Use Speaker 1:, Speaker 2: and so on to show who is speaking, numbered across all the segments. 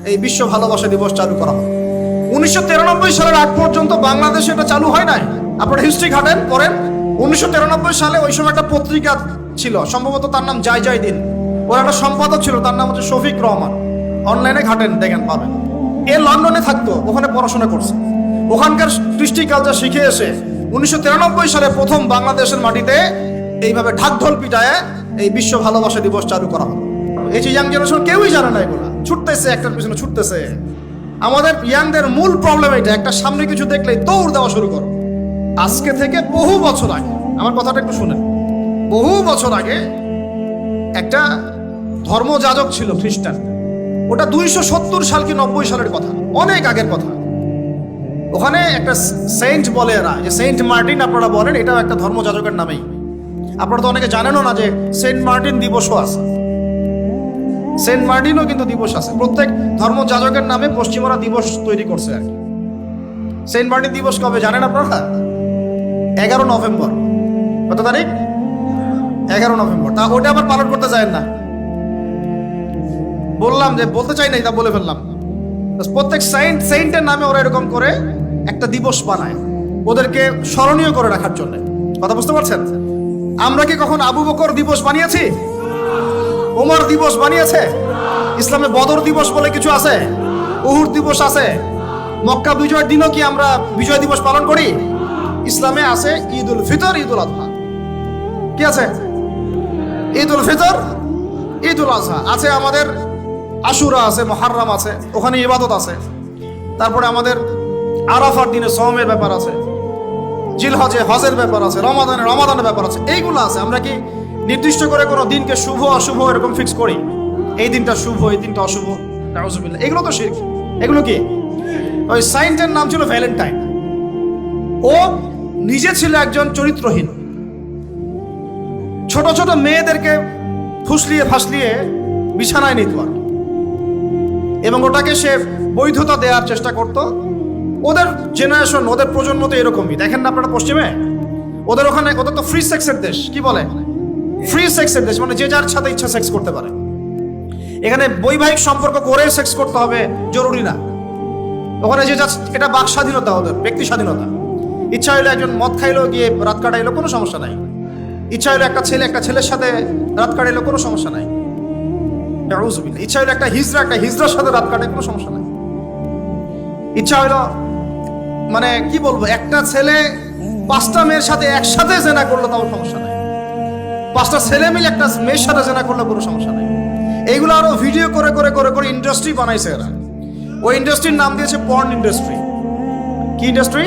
Speaker 1: এই বিশ্ব ভালোবাসা দিবস চালু করা হয়। 1993 সালের আগ পর্যন্ত বাংলাদেশে এটা চালু হয় নাই। আপনারা হিস্ট্রি ঘাটেন পড়েন। 1993 সালে ওই সময় একটা পত্রিকা ছিল, সম্ভবত তার নাম জয় জয় দিন। ওর একটা সম্পাদক ছিল, তার নাম হচ্ছে শফিক রহমান। অনলাইনে ঘাটেন, দেখেন পাবেন। এ লন্ডনে থাকতো, ওখানে পড়াশোনা করছে, ওখানকার কৃষ্টি কালচার শিখে এসে 1993 সালে প্রথম বাংলাদেশের মাটিতে এইভাবে ঢাকঢোল পিটায় এই বিশ্ব ভালোবাসা দিবস চালু করা হলো। এই যে ইয়াং জেনারেশন কেউই জানে না এগুলা, ছুটতেছে একটার পিছনে ছুটতেছে। আমাদের ইয়াংদের মূল প্রবলেম এটা, একটা সামনে কিছু দেখলেই দৌড় দেওয়া শুরু করো। আজকে থেকে বহু বছর আগে, আমার কথাটা একটু শুনেন, বহু বছর আগে একটা ধর্মযাজক ছিল খ্রিস্টান। ওটা 270 সাল কি 90 সালের কথা, অনেক আগের কথা। ওখানে একটা সেন্ট বলে এরা, সেন্ট মার্টিন আপনারা বলেন, এটাও একটা ধর্মযাজকের নামেই। আপনারা তো অনেকে জানেনও না যে সেন্ট মার্টিন দিবসও আছে। সেন্ট মার্টিনও কিন্তু দিবস আছে, প্রত্যেক ধর্মযাজকের নামে পশ্চিমরা দিবস তৈরি করছে আর কি। সেন্ট মার্টিন দিবস কবে জানেন আপনারা? 11 নভেম্বর। কত তারিখ? 11 নভেম্বর। তা ওটা আবার পালন করতে যায় না, বললাম যে বলতে চাই নাই, তা বলে ফেললাম। প্রত্যেক সেন্টের নামে ওরা এরকম করে একটা দিবস বানায়, ওদেরকে স্মরণীয় করে রাখার জন্য। কথা বুঝতে পারছেন? আমরা কি কখন আবু বকর দিবস বানিয়েছি? ওমর দিবস বানিয়েছে? ইসলামে বদর দিবস বলে কিছু আছে, উহুদ দিবস আছে, মক্কা বিজয়ের দিনও কি আমরা বিজয় দিবস পালন করি? ইসলামে আছে ঈদ উল ফিতর, ঈদ উল আজহা। কি আছে? ঈদ উল ফিতর, ঈদ উল আজহা আছে। আমাদের আশুরা আছে, মুহররম আছে, ওখানে ইবাদত আছে। তারপরে আমাদের আরাফার দিনে সওমের ব্যাপার আছে, জিলহজে হজের ব্যাপার আছে, রমাদানের ব্যাপার আছে, এইগুলো আছে। আমরা কি নির্দিষ্ট করে কোনো দিনকে শুভ অশুভ এরকম ফিক্স করি? এই দিনটা শুভ, এই দিনটা অশুভ? নাউজুবিল্লাহ, এগুলো তো শিরক। এগুলো কি? ওই সাইন্টের নাম ছিল ভ্যালেন্টাইন। ও নিজে ছিল একজন চরিত্রহীন, ছোট ছোট মেয়েদেরকে ফুসলিয়ে ফাসলিয়ে বিছানায় নিত আর কি। এবং ওটাকে সে বৈধতা দেওয়ার চেষ্টা করত। ওদের জেনারেশন, ওদের প্রজন্ম তো এরকমই, দেখেন না আপনারা পশ্চিমে, ওদের ওখানে, ওদের তো ফ্রি সেক্সের দেশ। কি বলে? ফ্রি সেক্সের দেশ, মানে যে যার সাথে ইচ্ছা সেক্স করতে পারে। এখানে বৈবাহিক সম্পর্ক করে সেক্স করতে হবে জরুরি না। ওখানে যে যা, এটা বাক স্বাধীনতা, ওদের ব্যক্তি স্বাধীনতা। ইচ্ছা হইলে একজন মদ খাইলো, গিয়ে রাত কাটাইলো, কোনো সমস্যা নাই। ইচ্ছা হইলো একটা ছেলের সাথে রাত কাটাইলো, কোনো সমস্যা নাই। ইচ্ছা হইলো একটা হিজড়ার সাথে রাত কাটায়, কোনো সমস্যা নাই। ইচ্ছা হইলো, মানে কি বলবো, একটা ছেলে 5টা মেয়ের সাথে একসাথে জেনা করলো, তাও সমস্যা নাই। 5টা ছেলে মিলে একটা মেয়ের সাথে জেনা করলো, কোনো সমস্যা নাই। এইগুলো আরো ভিডিও করে করে করে করে ইন্ডাস্ট্রি বানাইছে এরা। ওই ইন্ডাস্ট্রির নাম দিয়েছে পর্ন ইন্ডাস্ট্রি। কি ইন্ডাস্ট্রি?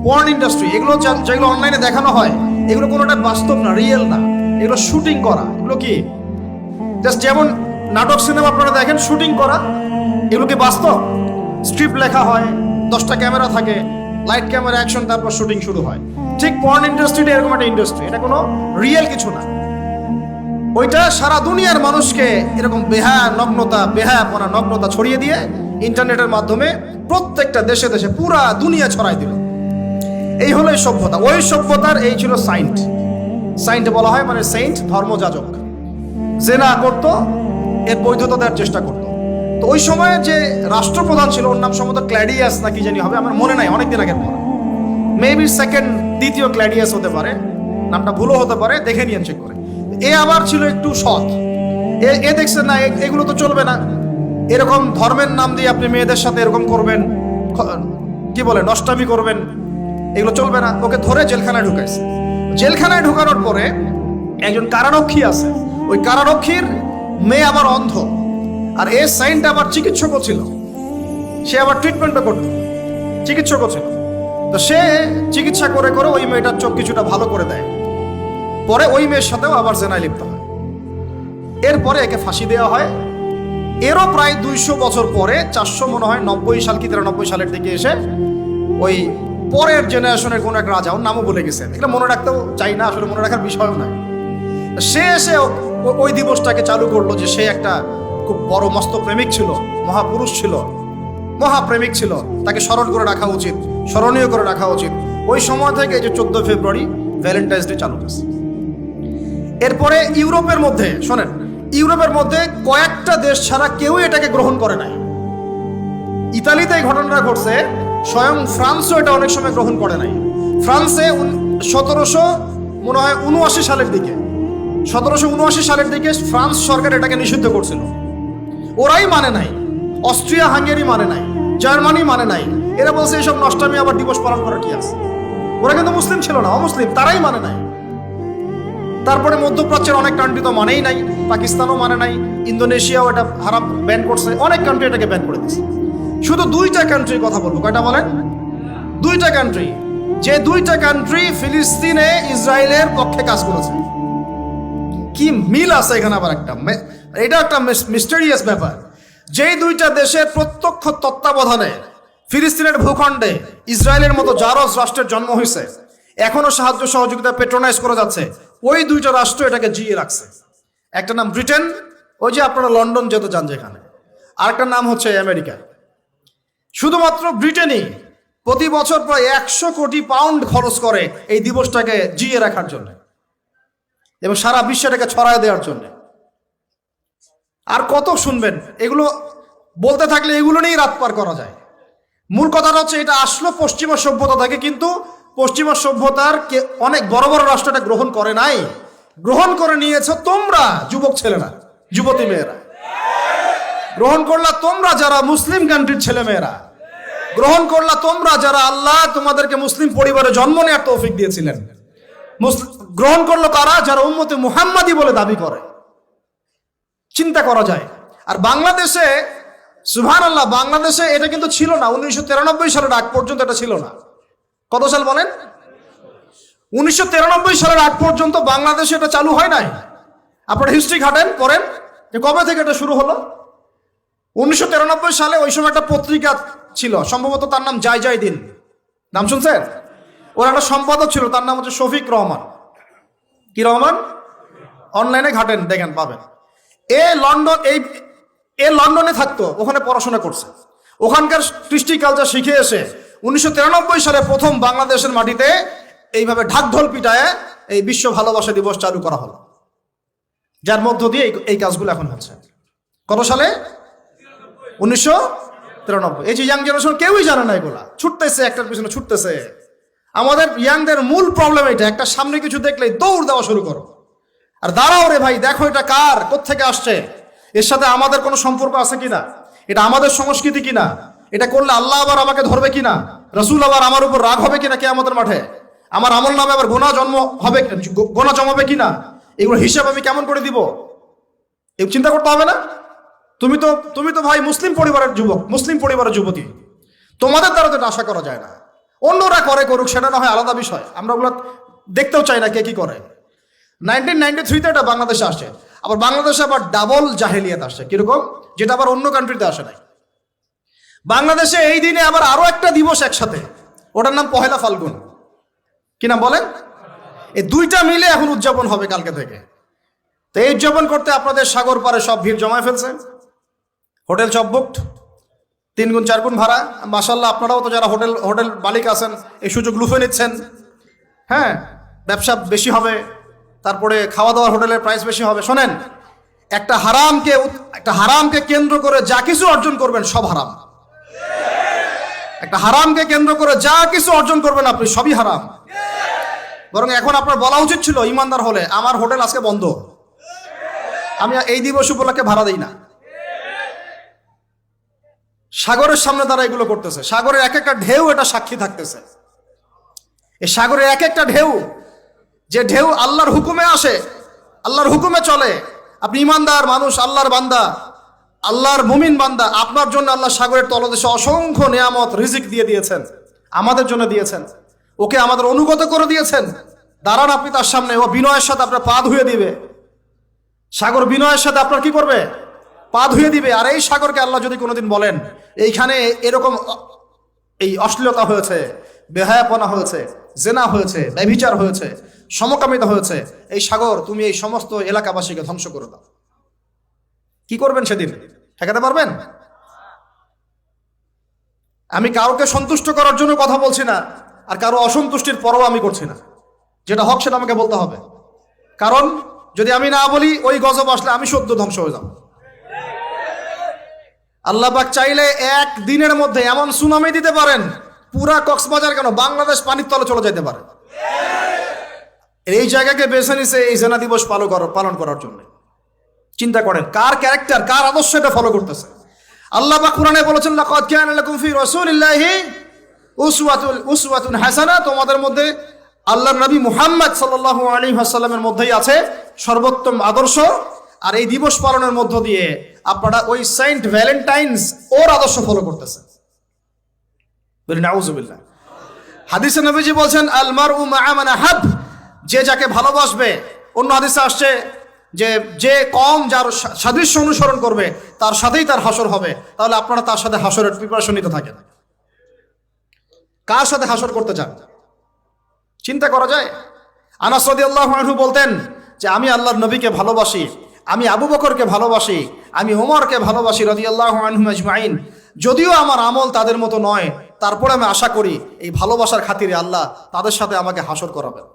Speaker 1: Porn industry. এগুলো যেগুলো অনলাইনে দেখানো হয়, এগুলো কোনোটা বাস্তব না, রিয়েল না, এগুলো শুটিং করা। এগুলো কি জাস্ট যেমন নাটক সিনেমা আপনারা দেখেন শুটিং করা, এগুলো কি বাস্তব? স্ক্রিপ্ট লেখা হয়, 10টা ক্যামেরা থাকে, লাইট ক্যামেরা অ্যাকশন, তারপর শুটিং শুরু হয়। ঠিক পর্ন ইন্ডাস্ট্রিটা এরকম একটা ইন্ডাস্ট্রি, এটা কোনো রিয়েল কিছু না। ওইটা সারা দুনিয়ার মানুষকে এরকম বেহায়াপনা নগ্নতা ছড়িয়ে দিয়ে ইন্টারনেটের মাধ্যমে প্রত্যেকটা দেশে দেশে পুরা দুনিয়া ছড়াই দিল। এই হলো এই সভ্যতা। ওই সভ্যতার এই ছিল সাইন্ট। সাইন্ট বলা হয় মানে সেন্ট, ধর্মযাজক। জেনা করত, এর বৈধতা দেওয়ার চেষ্টা করত। তো ওই সময়ে যে রাষ্ট্রপ্রধান ছিল, ওর নাম সম্ভবত ক্ল্যাডিয়াস না কি জানি হবে, আমার মনে নাই, অনেকদিন আগের পর। মেবি দ্বিতীয় ক্ল্যাডিয়াস হতে পারে, নামটা ভুলও হতে পারে, দেখে নিয়েন চেক করে। এ আবার ছিল একটু সৎ। এ দেখছে না, এগুলো তো চলবে না, এরকম ধর্মের নাম দিয়ে আপনি মেয়েদের সাথে এরকম করবেন, কি বলে, নষ্টামি করবেন, এগুলো চলবে না। ওকে ধরে জেলখানায় ঢুকাইছে। জেলখানায় ঢুকানোর পরে একজন কারারক্ষী আছে, ওই কারারক্ষীর মেয়ে আবার অন্ধ, আর এ সাইন্ট আবার চিকিৎসকও ছিল, সে আবার ট্রিটমেন্টও করত, চিকিৎসকও ছিল। তো সে চিকিৎসা করে করে ওই মেয়েটার চোখ কিছুটা ভালো করে দেয়। পরে ওই মেয়ের সাথেও আবার জেনায় লিপ্ত হয়। এরপরে একে ফাঁসি দেওয়া হয়। এরও প্রায় 200 বছর পরে, 400 মনে হয় 90 সাল কি 93 সালের দিকে এসে ওই পরের জেনারেশনের কোন এক রাজা, ওর নামও বলে গেছে, এটা মনে রাখতেও চাই না, আসলে মনে রাখার বিষয়ও না। সে এসে ওই দিবসটাকে চালু করলো, যে সে একটা খুব বড় মস্ত প্রেমিক ছিল, মহাপুরুষ ছিল, মহাপ্রেমিক ছিল, তাকে স্মরণ করে রাখা উচিত, স্মরণীয় করে রাখা উচিত। ওই সময় থেকে যে 14 ফেব্রুয়ারি ভ্যালেন্টাইন্স ডে চালু হয়েছে। এরপরে ইউরোপের মধ্যে, শোনেন, ইউরোপের মধ্যে কয়েকটা দেশ ছাড়া কেউ এটাকে গ্রহণ করে নাই। ইতালিতে এই ঘটনাটা ঘটছে, স্বয়ং ফ্রান্সও এটা অনেক সময় গ্রহণ করে নাই। ফ্রান্সে 1779 সালের দিকে 1779 সালের দিকে ফ্রান্স সরকার এটাকে নিষিদ্ধ করছিল। ওরাই মানে নাই, অস্ট্রিয়া হাঙ্গেরি মানে নাই, জার্মানি মানে নাই। এরা বলছে এইসব নষ্টামি আবার দিবস পালন করার কি আছে। ওরা কিন্তু মুসলিম ছিল না, অমুসলিম, তারাই মানে নাই। তারপরে মধ্যপ্রাচ্যের অনেক কান্ট্রি তো মানেই নাই, পাকিস্তানও মানে নাই, ইন্দোনেশিয়াও এটা হারাম ব্যান করছে, অনেক কান্ট্রি এটাকে ব্যান করে দিচ্ছে। শুধু দুইটা কান্ট্রির কথা বলবো, কয়টা বলেন? দুইটা কান্ট্রি, যে দুইটা কান্ট্রি ফিলিস্তিনে ইসরায়েলের পক্ষে কাজ করেছে। কি মিল আছে এখানে আবার একটা, এটা একটা মিস্টেরিয়াস ব্যাপার। যেই দুইটা দেশের প্রত্যক্ষ তত্ত্বাবধানে ফিলিস্তিনের ভূখণ্ডে ইসরায়েলের মতো জারজ রাষ্ট্রের জন্ম হয়েছে, এখনো সাহায্য সহযোগিতা পেট্রোনাইজ করে যাচ্ছে, ওই দুইটা রাষ্ট্র এটাকে জিয়ে রাখছে। একটা নাম ব্রিটেন, ওই যে আপনারা লন্ডন যেতে যান যেখানে, আরেকটা নাম হচ্ছে আমেরিকা। শুধুমাত্র ব্রিটেনই প্রতি বছর প্রায় 100 কোটি পাউন্ড খরচ করে এই দিবসটাকে জিয়ে রাখার জন্য এবং সারা বিশ্বে এটাকে ছড়ায় দেওয়ার জন্য। আর কত শুনবেন, এগুলো বলতে থাকলে এগুলো নিয়েই রাত পার করা যায়। মূল কথাটা হচ্ছে এটা আসলো পশ্চিমা সভ্যতা থেকে, কিন্তু পশ্চিমা সভ্যতার অনেক বড় বড় রাষ্ট্র এটা গ্রহণ করে নাই, গ্রহণ করে নিয়েছে তোমরা যুবক ছেলেরা, যুবতী মেয়েরা গ্রহণ করলা, তোমরা যারা মুসলিম কান্ট্রির ছেলে মেয়েরা গ্রহণ করলা, তোমরা যারা আল্লাহ তোমাদেরকে মুসলিম পরিবারে জন্ম নেওয়ার তৌফিক দিয়েছিলেন গ্রহণ করলো তারা যারা উম্মতে মুহাম্মাদি বলে দাবি করে। চিন্তা করা যায়। আর বাংলাদেশে সুবহানাল্লাহ, বাংলাদেশে এটা কিন্তু ছিল না। 1993 সালের আগ পর্যন্ত এটা ছিল না। কত সাল বলেন? 1993 সালের আগ পর্যন্ত বাংলাদেশে এটা চালু হয় নাই। আপনারা হিস্ট্রি ঘাটেন, পড়েন যে কবে থেকে এটা শুরু হলো। 1993 সালে ওই সময় একটা পত্রিকা ছিল, সম্ভবত তার নাম জয় জয় দিন, নাম শুনছেন? ওর একটা সম্পাদক ছিল, তার নাম হচ্ছে শফিক রহমান। কি রহমান? অনলাইনে ঘাটেন, দেখেন পাবেন। লন্ডনে থাকতো, ওখানে পড়াশোনা করছে, ওখানকার কৃষ্টি কালচার শিখে এসে 1993 সালে প্রথম বাংলাদেশের মাটিতে এইভাবে ঢাকঢোল পিটায় এই বিশ্ব ভালোবাসা দিবস চালু করা হলো, যার মধ্য দিয়ে এই কাজগুলো এখন হচ্ছে। কত সালে? 1993। এই যে ইয়াং জেনারেশন কেউই জানে না, এগুলা ছুটতেছে, একটার পিছনে ছুটতেছে। আমাদের ইয়াংদের মূল প্রবলেম এটা, একটা সামনে কিছু দেখলেই দৌড় দেওয়া শুরু করো, আর দাঁড়াও রে ভাই, দেখো এটা কার, কোত্থেকে আসছে, এর সাথে আমাদের কোনো সম্পর্ক আছে কিনা, এটা আমাদের সংস্কৃতি কিনা, এটা করলে আল্লাহ আবার আমাকে ধরবে কিনা, রসুল আবার আমার উপর রাগ হবে কিনা কিয়ামতের মাঠে, আমার আমল নামে আবার গোনা জমাবে কিনা, এগুলো হিসাব আমি কেমন করে দিব, এই চিন্তা করতে হবে না? তুমি তো ভাই মুসলিম পরিবারের যুবক, মুসলিম পরিবারের যুবতী, তোমাদের দ্বারা তো এটা আশা করা যায় না। অন্যরা করুক, সেটা না হয় আলাদা বিষয়, আমরা ওগুলো দেখতেও চাই না কে কি করে। 1993-তে এটা বাংলাদেশে আসে, আবার বাংলাদেশে আবার ডাবল জাহেলিয়াত আসছে। কিরকম? যেটা আবার অন্য কান্ট্রিতে আসে নাই। বাংলাদেশে এই দিনে আবার আরো একটা দিবস একসাথে, ওটার নাম পহেলা ফাল্গুন। কি নাম বলেন? এই দুইটা মিলে এখন উদযাপন হবে কালকে থেকে। তো এই উদযাপন করতে আপনাদের সাগর পারে সব ভিড় জমায় ফেলছে, হোটেল সব বুকড, 3 গুণ 4 গুণ ভাড়া। মাশাআল্লাহ, আপনারাও তো যারা হোটেল মালিক আছেন এই সুযোগ লুফে নিচ্ছেন। হ্যাঁ, ব্যবসা বেশি হবে, তারপরে খাওয়া দাওয়ার হোটেলের প্রাইস বেশি হবে। শোনেন, একটা হারামকে কেন্দ্র করে যা কিছু অর্জন করবেন সব হারাম। একটা হারামকে কেন্দ্র করে যা কিছু অর্জন করবেন আপনি, সবই হারাম। বরং এখন আপনার বলা উচিত ছিল, ইমানদার হলে, আমার হোটেল আজকে বন্ধ, আমি এই দিবস উপলক্ষে ভাড়া দিই না। সাগরের সামনে তারা এগুলো করতেছে, সাগরের এক একটা ঢেউ এটা সাক্ষী থাকতেছে। এই সাগরের এক একটা ঢেউ, যে ঢেউ আল্লাহর হুকুমে আসে, আল্লাহর হুকুমে চলে। আপনি ইমানদার মানুষ, আল্লাহর বান্দা, আল্লাহর মুমিন বান্দা, আপনার জন্য আল্লাহ সাগরের তলদেশে অসংখ্য নিয়ামত রিজিক দিয়ে দিয়েছেন, আমাদের জন্য দিয়েছেন, ওকে আমাদের অনুগত করে দিয়েছেন। দাঁড়ান আপনি তার সামনে, ও বিনয়ের সাথে আপনার পা ধুয়ে দিবে। সাগর বিনয়ের সাথে আপনার কি করবে? পা ধুয়ে দিবে। আর এই সাগরকে আল্লাহ যদি কোনোদিন বলেন এইখানে এরকম এই অশ্লীলতা হয়েছে, বেহায়াপনা হয়েছে, জেনা হয়েছে, ব্যভিচার হয়েছে, সমকামিতা হয়েছে, এই সাগর তুমি এই সমস্ত এলাকাবাসীকে ধ্বংস করে দাও, কি করবেন সেদিন? ঠেকাতে পারবেন? আমি কাউকে সন্তুষ্ট করার জন্য কথা বলছি না, আর কারো অসন্তুষ্টির পরও আমি করছি না। যেটা হক সেটা আমাকে বলতে হবে। কারণ যদি আমি না বলি ওই গজব আসলে আমি সদ্য ধ্বংস হয়ে যাব। আল্লাহ পাক চাইলে এক দিনের মধ্যে এমন সুনামি দিতে পারেন, পুরা কক্সবাজার কেন বাংলাদেশ পানির তলে চলে যেতে পারে। এই জায়গাকে বেছে নিছে এই জেনা দিবস পালন করার জন্য। চিন্তা করেন কার ক্যারেক্টার, কার আদর্শ এটা ফলো করতেছে। আল্লাহ পাক কোরআনে বলেছেন, লাকাদ কানা লাকুম ফি রাসূলিল্লাহি উসওয়াতুন হাসানা, তোমাদের মধ্যে আল্লাহর নবী মুহাম্মদ সাল্লাল্লাহু আলাইহি ওয়াসাল্লামের মধ্যেই আছে সর্বোত্তম আদর্শ। আর এই দিবস পালনের মধ্য দিয়ে আপনারা ওই সেন্ট ভ্যালেন্টাইন্স ওর আদর্শ ফলো করতেছেন। বলি নাউযুবিল্লাহ। হাদিসে নবীজি বলছেন, আল মারউ মা'a মান আহাব, যে যাকে ভালোবাসবে। অন্য হাদিসে আসছে যে কম যার সাদৃশ্য অনুসরণ করবে তার সাথেই তার হাসর হবে। তাহলে আপনারা তার সাথে হাসরের প্রিপারেশন নিতে থাকেন। কার সাথে হাসর করতে চান চিন্তা করা যায়। আনাস রাদিয়াল্লাহু আনহু বলতেন যে আমি আল্লাহর নবীকে ভালোবাসি, আমি আবু বকরকে ভালোবাসি, আমি ওমরকে ভালোবাসি রাদিয়াল্লাহু আনহুম আজমাইন। যদিও আমার আমল তাদের মতো নয়, তারপরে আমি আশা করি এই ভালোবাসার খাতিরে আল্লাহ তাদের সাথে আমাকে হাসর করাবেন।